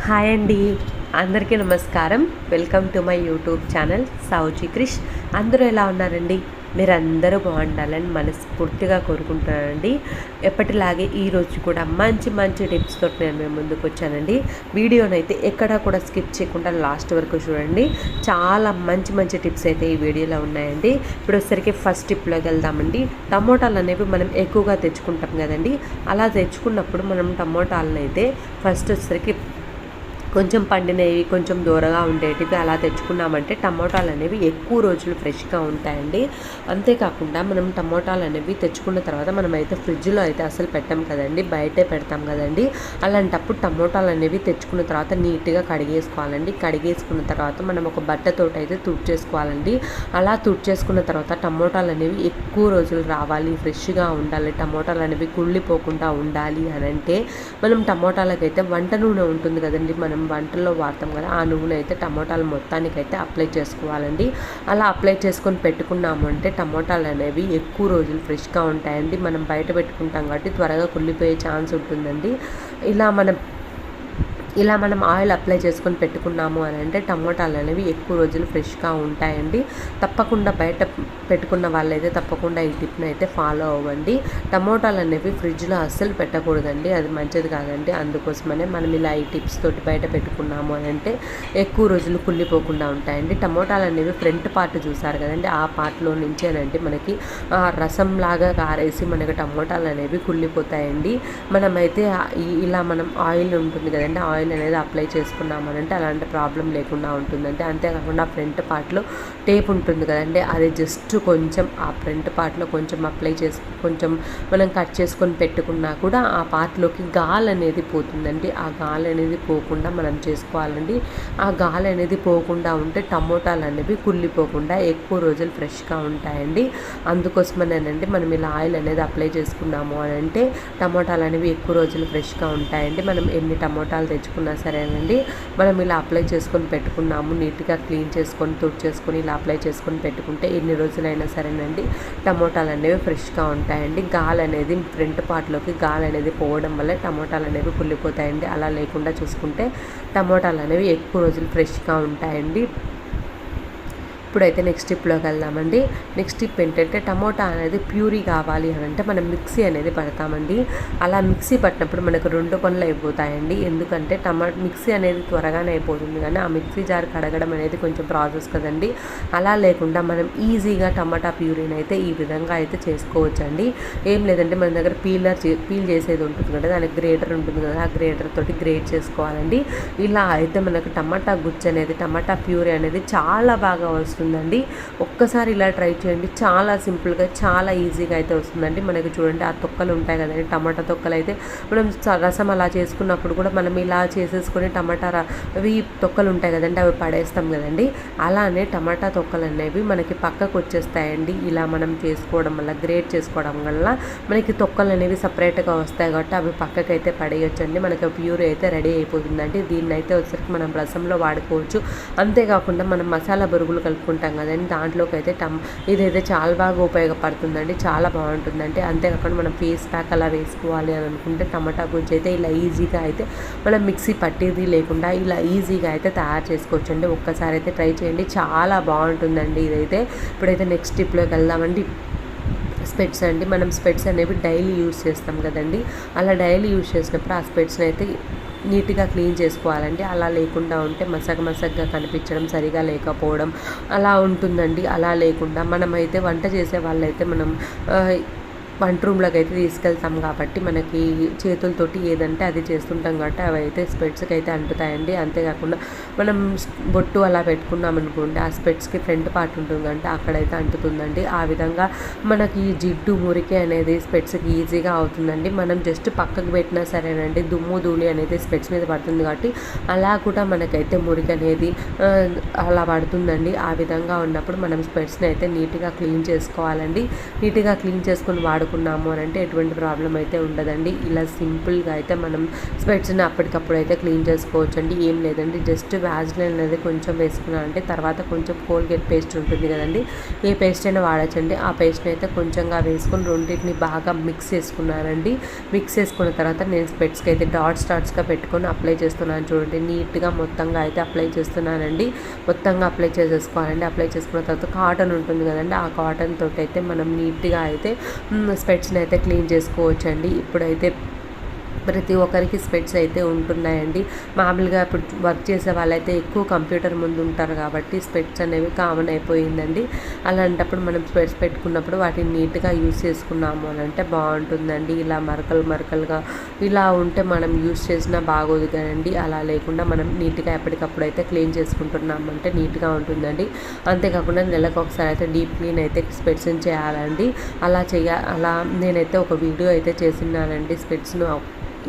Hi అండి, అందరికీ నమస్కారం. Welcome to my YouTube channel Saoji Krish. అందరూ ఎలా ఉన్నారండి? మీరందరూ బాగుండాలని మనస్ఫూర్తిగా కోరుకుంటున్నానండి. ఎప్పటిలాగే ఈరోజు కూడా మంచి మంచి టిప్స్తో నేను మేము ముందుకు వచ్చానండి. వీడియోనైతే ఎక్కడా కూడా స్కిప్ చేయకుండా లాస్ట్ వరకు చూడండి. చాలా మంచి మంచి టిప్స్ అయితే ఈ వీడియోలో ఉన్నాయండి. ఇప్పుడు వచ్చేసరికి ఫస్ట్ టిప్లోకి వెళ్దామండి. టమోటాలు అనేవి మనం ఎక్కువగా తెచ్చుకుంటాం కదండి. అలా తెచ్చుకున్నప్పుడు మనం టమోటాలను అయితే ఫస్ట్ వచ్చేసరికి కొంచెం పండినవి, కొంచెం దూరగా ఉండేటివి అలా తెచ్చుకున్నామంటే టమోటాలు అనేవి ఎక్కువ రోజులు ఫ్రెష్గా ఉంటాయండి. అంతేకాకుండా మనం టమోటాలు అనేవి తెచ్చుకున్న తర్వాత మనమైతే ఫ్రిడ్జ్లో అయితే అసలు పెట్టాం కదండి, బయటే పెడతాం కదండి. అలాంటప్పుడు టమోటాలు అనేవి తెచ్చుకున్న తర్వాత నీట్గా కడిగేసుకోవాలండి. కడిగేసుకున్న తర్వాత మనం ఒక బట్టతోటి అయితే తుడిచేసుకోవాలండి. అలా తుడిచేసుకున్న తర్వాత టమోటాలు అనేవి ఎక్కువ రోజులు రావాలి, ఫ్రెష్గా ఉండాలి, టమోటాలు అనేవి కుళ్ళిపోకుండా ఉండాలి అని అంటే మనం టమోటాలకైతే వంట నూనె ఉంటుంది కదండి, మనం వంటల్లో వాడతాం కదా, ఆ నూనె అయితే టమోటాలు మొత్తానికైతే అప్లై చేసుకోవాలండి. అలా అప్లై చేసుకొని పెట్టుకున్నాము అంటే టమోటాలు అనేవి ఎక్కువ రోజులు ఫ్రెష్గా ఉంటాయండి. మనం బయట పెట్టుకుంటాం కాబట్టి త్వరగా కుళ్ళిపోయే ఛాన్స్ ఉంటుందండి. ఇలా మనం ఆయిల్ అప్లై చేసుకొని పెట్టుకున్నాము అని అంటే టమోటాలు అనేవి ఎక్కువ రోజులు ఫ్రెష్గా ఉంటాయండి. తప్పకుండా బయట పెట్టుకున్న వాళ్ళైతే తప్పకుండా ఈ టిప్ని అయితే ఫాలో అవ్వండి. టమోటాలు అనేవి ఫ్రిడ్జ్లో అస్సలు పెట్టకూడదండి, అది మంచిది కాదండి. అందుకోసమనే మనం ఇలా ఈ టిప్స్ తోటి బయట పెట్టుకున్నాము అని అంటే ఎక్కువ రోజులు కుళ్ళిపోకుండా ఉంటాయండి. టమోటాలు అనేవి ఫ్రంట్ పార్ట్ చూసారు కదండి, ఆ పార్ట్లో నుంచి అని అంటే మనకి రసంలాగా కారేసి మనకి టమోటాలు అనేవి కుళ్ళిపోతాయండి. మనమైతే ఇలా మనం ఆయిల్ ఉంటుంది కదండి, ఆయిల్ అనేది అప్లై చేసుకున్నామనంటే అలాంటి ప్రాబ్లం లేకుండా ఉంటుందండి. అంతేకాకుండా ఫ్రంట్ పార్ట్లో టేప్ ఉంటుంది కదండి, అది జస్ట్ కొంచెం ఆ ఫ్రంట్ పార్ట్లో కొంచెం అప్లై చేసి కొంచెం మనం కట్ చేసుకొని పెట్టుకున్నా కూడా ఆ పార్ట్లోకి గాలి అనేది పోతుందండి. ఆ గాలి అనేది పోకుండా మనం చేసుకోవాలండి. ఆ గాలి అనేది పోకుండా ఉంటే టమోటాలు అనేవి కుళ్ళిపోకుండా ఎక్కువ రోజులు ఫ్రెష్గా ఉంటాయండి. అందుకోసమనేనండి మనం ఇలా ఆయిల్ అనేది అప్లై చేసుకున్నాము అని అంటే టమోటాలు అనేవి ఎక్కువ రోజులు ఫ్రెష్గా ఉంటాయండి. మనం ఎన్ని టమోటాలు తెచ్చుకున్నా సరేనండి, మనం ఇలా అప్లై చేసుకొని పెట్టుకున్నాము, నీట్గా క్లీన్ చేసుకొని తుడిచేసుకొని ఇలా అప్లై చేసుకొని పెట్టుకుంటే ఎన్ని రోజులైనా సరేనండి టమోటాలు అనేవి ఫ్రెష్గా ఉంటాయండి. గాలి అనేది ఫ్రంట్ పార్ట్లోకి గాలి అనేది పోవడం వల్ల టమోటాలు అనేవి కుళ్ళిపోతాయండి. అలా లేకుండా చూసుకుంటే టమోటాలు అనేవి ఎక్కువ రోజులు ఫ్రెష్గా ఉంటాయండి. ఇప్పుడైతే నెక్స్ట్ టిప్లోకి వెళ్దామండి. నెక్స్ట్ టిప్ ఏంటంటే టమోటా అనేది ప్యూరీ కావాలి అని అంటే మనం మిక్సీ అనేది పడతామండి. అలా మిక్సీ పట్టినప్పుడు మనకు రెండు పనులు అయిపోతాయండి. ఎందుకంటే మిక్సీ అనేది త్వరగానే అయిపోతుంది, కానీ ఆ మిక్సీ జార్ కడగడం అనేది కొంచెం ప్రాసెస్ కదండి. అలా లేకుండా మనం ఈజీగా టమాటా ప్యూరీని అయితే ఈ విధంగా అయితే చేసుకోవచ్చండి. ఏం లేదంటే మన దగ్గర పీల్ చేసేది ఉంటుంది కదా, దానికి గ్రేటర్ ఉంటుంది కదా, ఆ గ్రేటర్ తోటి గ్రేట్ చేసుకోవాలండి. ఇలా అయితే మనకు టమాటా గుజ్జు అనేది, టమాటా ప్యూరీ అనేది చాలా బాగా వస్తుంది. ఒక్కసారి ఇలా ట్రై చేయండి, చాలా సింపుల్గా చాలా ఈజీగా అయితే వస్తుందండి. మనకి చూడండి ఆ తొక్కలు ఉంటాయి కదండి, టమాటా తొక్కలు అయితే మనం రసం అలా చేసుకున్నప్పుడు కూడా మనం ఇలా చేసేసుకొని అవి తొక్కలు ఉంటాయి కదండి, అవి పడేస్తాం కదండి. అలానే టమాటా తొక్కలు అనేవి మనకి పక్కకు వచ్చేస్తాయండి. ఇలా మనం చేసుకోవడం వల్ల, గ్రేట్ చేసుకోవడం వల్ల మనకి తొక్కలు అనేవి సపరేట్గా వస్తాయి కాబట్టి అవి పక్కకైతే పడేయొచ్చండి. మనకి ప్యూరీ అయితే రెడీ అయిపోతుందండి. దీన్ని అయితే వచ్చరికి మనం రసంలో వాడుకోవచ్చు. అంతేకాకుండా మనం మసాలా బొరుగులు కలుపుకుంటాం కదండి, దాంట్లోకి అయితే ఇదైతే చాలా బాగా ఉపయోగపడుతుందండి, చాలా బాగుంటుందండి. అంతేకాకుండా మనం ఫేస్ ప్యాక్ అలా వేసుకోవాలి అని అనుకుంటే టమాటా గుజ్జు అయితే ఇలా ఈజీగా అయితే మనం మిక్సీ పట్టేది లేకుండా ఇలా ఈజీగా అయితే తయారు చేసుకోవచ్చండి. ఒక్కసారి అయితే ట్రై చేయండి, చాలా బాగుంటుందండి ఇదైతే. ఇప్పుడైతే నెక్స్ట్ టిప్లోకి వెళ్దామండి. స్పెట్స్ అండి, మనం స్పెట్స్ అనేవి డైలీ యూజ్ చేస్తాం కదండి. అలా డైలీ యూజ్ చేసినప్పుడు ఆ స్పెట్స్ని అయితే నీట్గా క్లీన్ చేసుకోవాలండి. అలా లేకుండా ఉంటే మసగ్గా కనిపించడం, సరిగా లేకపోవడం అలా ఉంటుందండి. అలా లేకుండా మనమైతే వంట చేసే వాళ్ళైతే మనం వంట రూమ్లోకి అయితే తీసుకెళ్తాం కాబట్టి మనకి చేతులతోటి ఏదంటే అది చేస్తుంటాం కాబట్టి అవి అయితే స్పెట్స్కి అయితే అంటుతాయండి. అంతేకాకుండా మనం బొట్టు అలా పెట్టుకున్నాం అనుకోండి, ఆ స్పెట్స్కి ఫ్రంట్ పార్ట్ ఉంటుంది అంటే అక్కడైతే అంటుతుందండి. ఆ విధంగా మనకి జిడ్డు మురికి అనేది స్పెట్స్కి ఈజీగా అవుతుందండి. మనం జస్ట్ పక్కకు పెట్టినా సరేనండి, దుమ్ము ధూళి అనేది స్పెట్స్ మీద పడుతుంది కాబట్టి అలా కూడా మనకైతే మురికి అనేది అలా పడుతుందండి. ఆ విధంగా ఉన్నప్పుడు మనం స్పెట్స్ని అయితే నీట్గా క్లీన్ చేసుకోవాలండి. నీట్గా క్లీన్ చేసుకొని వాడుకున్నాము అని అంటే ఎటువంటి ప్రాబ్లం అయితే ఉండదండి. ఇలా సింపుల్గా అయితే మనం స్పెట్స్ని అప్పటికప్పుడు అయితే క్లీన్ చేసుకోవచ్చు అండి. ఏం లేదండి, జస్ట్ వ్యాజ్లైన్ అనేది కొంచెం వేసుకున్నానంటే తర్వాత కొంచెం కోల్గేట్ పేస్ట్ ఉంటుంది కదండి, ఏ పేస్ట్ అయినా వాడచ్చండి. ఆ పేస్ట్ని అయితే కొంచెంగా వేసుకొని రెండింటిని బాగా మిక్స్ చేసుకున్నానండి. మిక్స్ చేసుకున్న తర్వాత నేను స్పెట్స్కి అయితే డాట్స్గా పెట్టుకొని అప్లై చేస్తున్నాను. చూడండి, నీట్గా మొత్తంగా అయితే అప్లై చేస్తున్నానండి. మొత్తంగా అప్లై చేసేసుకోవాలండి. అప్లై చేసుకున్న తర్వాత కాటన్ ఉంటుంది కదండి, ఆ కాటన్ తోటి అయితే మనం నీట్గా అయితే స్పెట్స్ని అయితే క్లీన్ చేసుకోవచ్చు అండి. ఇప్పుడైతే ప్రతి ఒక్కరికి స్పెట్స్ అయితే ఉంటున్నాయండి. మామూలుగా ఇప్పుడు వర్క్ చేసే వాళ్ళైతే ఎక్కువ కంప్యూటర్ ముందు ఉంటారు కాబట్టి స్పెట్స్ అనేవి కామన్ అయిపోయిందండి. అలాంటప్పుడు మనం స్పెట్స్ పెట్టుకున్నప్పుడు వాటిని నీట్గా యూస్ చేసుకున్నాము అని అంటే బాగుంటుందండి. ఇలా మరకలుగా ఇలా ఉంటే మనం యూస్ చేసినా బాగోదు కదండి. అలా లేకుండా మనం నీట్గా ఎప్పటికప్పుడు అయితే క్లీన్ చేసుకుంటున్నాము అంటే నీట్గా ఉంటుందండి. అంతేకాకుండా నెలకు ఒకసారి అయితే డీప్ క్లీన్ అయితే స్పెట్స్ని చేయాలండి. అలా నేనైతే ఒక వీడియో అయితే చేసినానండి. స్పెట్స్ను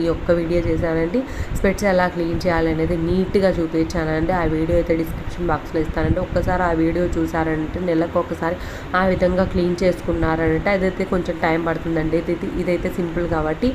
ఈ ఒక్క వీడియో చేశానండి. స్పెట్స్ ఎలా క్లీన్ చేయాలనేది నీట్గా చూపించానండి. ఆ వీడియో అయితే డిస్క్రిప్షన్ బాక్స్లో ఇస్తానండి. ఒక్కసారి ఆ వీడియో చూసారంటే నెలకు ఒకసారి ఆ విధంగా క్లీన్ చేసుకున్నారంటే అదైతే కొంచెం టైం పడుతుందండి. ఇదైతే సింపుల్ కాబట్టి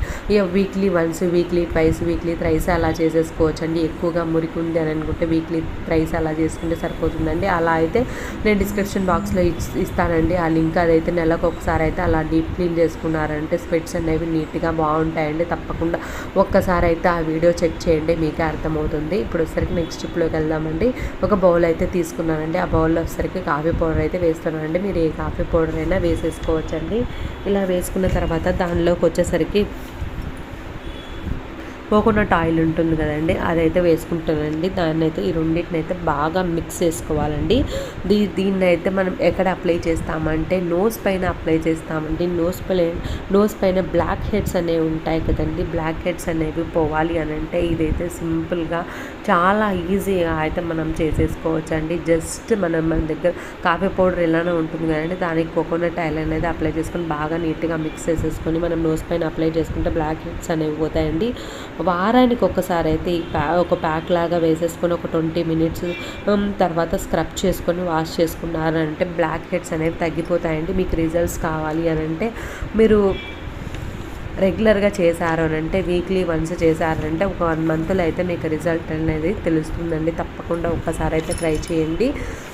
weekly once, weekly twice, weekly thrice అలా చేసేసుకోవచ్చు అండి. ఎక్కువగా మురికి ఉంది అని అనుకుంటే వీక్లీ థ్రైస్ అలా చేసుకుంటే సరిపోతుందండి. అలా అయితే నేను డిస్క్రిప్షన్ బాక్స్లో ఇస్తానండి ఆ లింక్. అదైతే నెలకు ఒకసారి అయితే అలా డీప్ క్లీన్ చేసుకున్నారంటే స్పెట్స్ అనేవి నీట్గా బాగుంటాయండి. తప్పకుండా ఒక్కసారి అయితే ఆ వీడియో చెక్ చేయండి, మీకే అర్థమవుతుంది. ఇప్పుడు వచ్చేసరికి నెక్స్ట్ స్టెప్లోకి వెళ్దామండి. ఒక బౌల్ అయితే తీసుకున్నానండి. ఆ బౌల్లో వచ్చేసరికి కాఫీ పౌడర్ అయితే వేస్తున్నానండి. మీరు ఏ కాఫీ పౌడర్ అయినా వేసేసుకోవచ్చండి. ఇలా వేసుకున్న తర్వాత దానిలోకి వచ్చేసరికి కోకోనట్ ఆయిల్ ఉంటుంది కదండి, అదైతే వేసుకుంటానండి. దాన్ని అయితే ఈ రెండింటిని అయితే బాగా మిక్స్ చేసుకోవాలండి. దీన్ని అయితే మనం ఎక్కడ అప్లై చేస్తామంటే నోస్ పైన అప్లై చేస్తామండి. నోస్ పైన బ్లాక్ హెడ్స్ అనేవి ఉంటాయి కదండి, బ్లాక్ హెడ్స్ అనేవి పోవాలి అని అంటే ఇదైతే సింపుల్గా చాలా ఈజీగా అయితే మనం చేసేసుకోవచ్చు అండి. జస్ట్ మన దగ్గర కాఫీ పౌడర్ ఎలానో ఉంటుంది కదండి, దానికి కోకోనట్ ఆయిల్ అనేది అప్లై చేసుకొని బాగా నీట్గా మిక్స్ చేసేసుకొని మనం నోస్ పైన అప్లై చేసుకుంటే బ్లాక్ హెడ్స్ అనేవి పోతాయండి. వారానికి ఒకసారి అయితే ఒక ప్యాక్ లాగా వేసేసుకొని ఒక 20 మినిట్స్ తర్వాత స్క్రబ్ చేసుకొని వాష్ చేసుకున్నారంటే బ్లాక్ హెడ్స్ అనేవి తగ్గిపోతాయండి. మీకు రిజల్ట్స్ కావాలి అని అంటే మీరు రెగ్యులర్గా చేశారు అని అంటే వీక్లీ వన్స్ చేశారంటే ఒక 1 మంత్లో అయితే మీకు రిజల్ట్ అనేది తెలుస్తుందండి. తప్పకుండా ఒక్కసారి అయితే ట్రై చేయండి.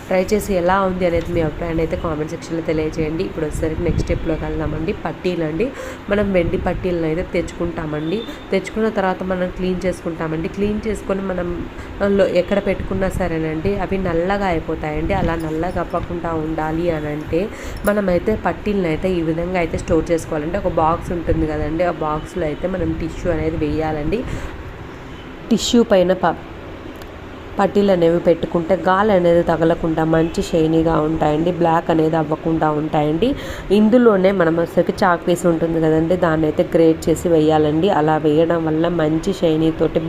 ట్రై చేసి ఎలా ఉంది అనేది మీ అభిప్రాయాన్ని అయితే కామెంట్ సెక్షన్లో తెలియజేయండి. ఇప్పుడు వచ్చేసరికి నెక్స్ట్ స్టెప్లోకి వెళ్దామండి. పట్టీలండి, మనం వెండి పట్టీలను అయితే తెచ్చుకుంటామండి. తెచ్చుకున్న తర్వాత మనం క్లీన్ చేసుకుంటామండి. క్లీన్ చేసుకొని మనం ఎక్కడ పెట్టుకున్నా సరేనండి అవి నల్లగా అయిపోతాయండి. అలా నల్లగా అవ్వకుండా ఉండాలి అని అంటే మనమైతే పట్టీలను అయితే ఈ విధంగా అయితే స్టోర్ చేసుకోవాలంటే ఒక బాక్స్ ఉంటుంది కదండి, ఆ బాక్స్లో అయితే మనం టిష్యూ అనేది వేయాలండి. టిష్యూ పైన పట్టీలు అనేవి పెట్టుకుంటే గాలి అనేది తగలకుండా మంచి షైనీగా ఉంటాయండి, బ్లాక్ అనేది అవ్వకుండా ఉంటాయండి. ఇందులోనే మనం వచ్చేసరికి చాక్ పీస్ ఉంటుంది కదండి, దాన్ని అయితే గ్రేట్ చేసి వేయాలండి. అలా వేయడం వల్ల మంచి షైనీ తోటి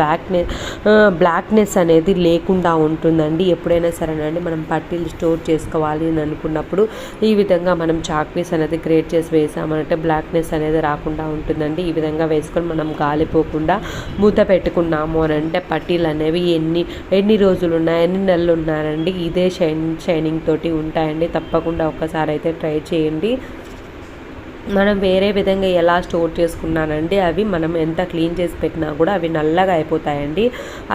బ్లాక్నెస్ అనేది లేకుండా ఉంటుందండి. ఎప్పుడైనా సరేనండి మనం పట్టీలు స్టోర్ చేసుకోవాలి అని అనుకున్నప్పుడు ఈ విధంగా మనం చాక్ పీస్ అనేది గ్రేట్ చేసి వేసామంటే బ్లాక్నెస్ అనేది రాకుండా ఉంటుందండి. ఈ విధంగా వేసుకొని మనం గాలిపోకుండా మూత పెట్టుకున్నాము అని అంటే పట్టీలు అనేవి ఎన్ని రోజులు ఉన్నాయి, ఎన్ని నెలలు ఉన్నారండి ఇదే షైనింగ్ తోటి ఉంటాయండి. తప్పకుండా ఒక్కసారి అయితే ట్రై చేయండి. మనం వేరే విధంగా ఎలా స్టోర్ చేసుకున్నానండి అవి మనం ఎంత క్లీన్ చేసి పెట్టినా కూడా అవి నల్లగా అయిపోతాయండి.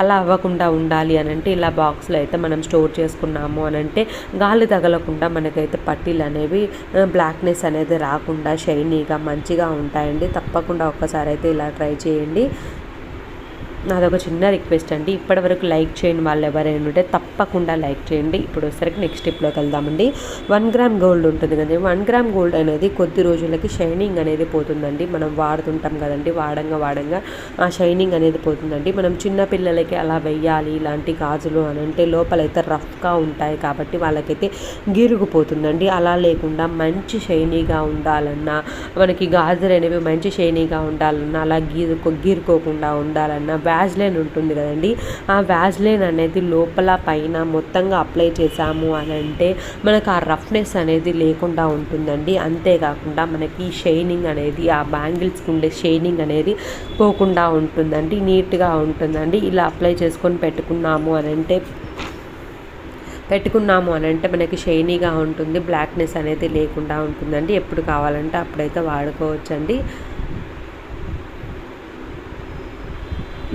అలా అవ్వకుండా ఉండాలి అని అంటే ఇలా బాక్స్లో అయితే మనం స్టోర్ చేసుకున్నాము అని అంటే గాలి తగలకుండా మనకైతే పట్టీలు అనేవి బ్లాక్నెస్ అనేది రాకుండా షైనీగా మంచిగా ఉంటాయండి. తప్పకుండా ఒక్కసారి అయితే ఇలా ట్రై చేయండి. నాదొక చిన్న రిక్వెస్ట్ అండి, ఇప్పటివరకు లైక్ చేయని వాళ్ళు ఎవరైనా ఉంటే తప్పకుండా లైక్ చేయండి. ఇప్పుడు వచ్చేసరికి నెక్స్ట్ స్టెప్లోకి వెళ్దామండి. 1 గ్రామ్ గోల్డ్ ఉంటుంది కదండి, 1 గ్రామ్ గోల్డ్ అనేది కొద్ది రోజులకి షైనింగ్ అనేది పోతుందండి. మనం వాడుతుంటాం కదండి, వాడంగా ఆ షైనింగ్ అనేది పోతుందండి. మనం చిన్న పిల్లలకి అలా వెయ్యాలి ఇలాంటి గాజులు అని అంటే లోపలైతే రఫ్గా ఉంటాయి కాబట్టి వాళ్ళకైతే గిరుగుపోతుందండి. అలా లేకుండా మంచి షైనీగా ఉండాలన్నా, మనకి గాజులు అనేవి మంచి షైనీగా ఉండాలన్నా, అలా గీరుకోకుండా ఉండాలన్నా వ్యాజ్లైన్ ఉంటుంది కదండి, ఆ వ్యాజ్లైన్ అనేది లోపల పైన మొత్తంగా అప్లై చేసాము అని అంటే మనకు ఆ రఫ్నెస్ అనేది లేకుండా ఉంటుందండి. అంతేకాకుండా మనకి షైనింగ్ అనేది ఆ బ్యాంగిల్స్కి ఉండే షైనింగ్ అనేది పోకుండా ఉంటుందండి, నీట్గా ఉంటుందండి. ఇలా అప్లై చేసుకొని పెట్టుకున్నాము అని అంటే పెట్టుకున్నాము అని అంటే మనకి షైనీగా ఉంటుంది, బ్లాక్నెస్ అనేది లేకుండా ఉంటుందండి. ఎప్పుడు కావాలంటే అప్పుడైతే వాడుకోవచ్చండి.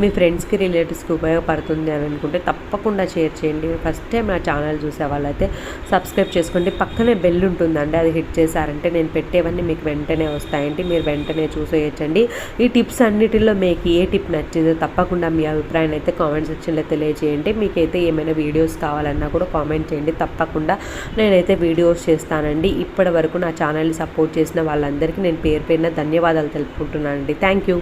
మీ ఫ్రెండ్స్కి రిలేటివ్స్కి ఉపయోగపడుతుంది అని అనుకుంటే తప్పకుండా షేర్ చేయండి. ఫస్ట్ టైం నా ఛానల్ చూసే వాళ్ళైతే సబ్స్క్రైబ్ చేసుకోండి. పక్కనే బెల్ ఉంటుందండి, అది హిట్ చేశారంటే నేను పెట్టేవన్నీ మీకు వెంటనే వస్తాయండి, మీరు వెంటనే చూసేయచ్చండి. ఈ టిప్స్ అన్నిటిలో మీకు ఏ టిప్ నచ్చిందో తప్పకుండా మీ అభిప్రాయాన్ని అయితే కామెంట్ సెక్షన్లో తెలియజేయండి. మీకైతే ఏమైనా వీడియోస్ కావాలన్నా కూడా కామెంట్ చేయండి, తప్పకుండా నేనైతే వీడియోస్ చేస్తానండి. ఇప్పటి వరకు నా ఛానల్ని సపోర్ట్ చేసిన వాళ్ళందరికీ నేను పేరు పేరున ధన్యవాదాలు తెలుపుకుంటున్నానండి. Thank you.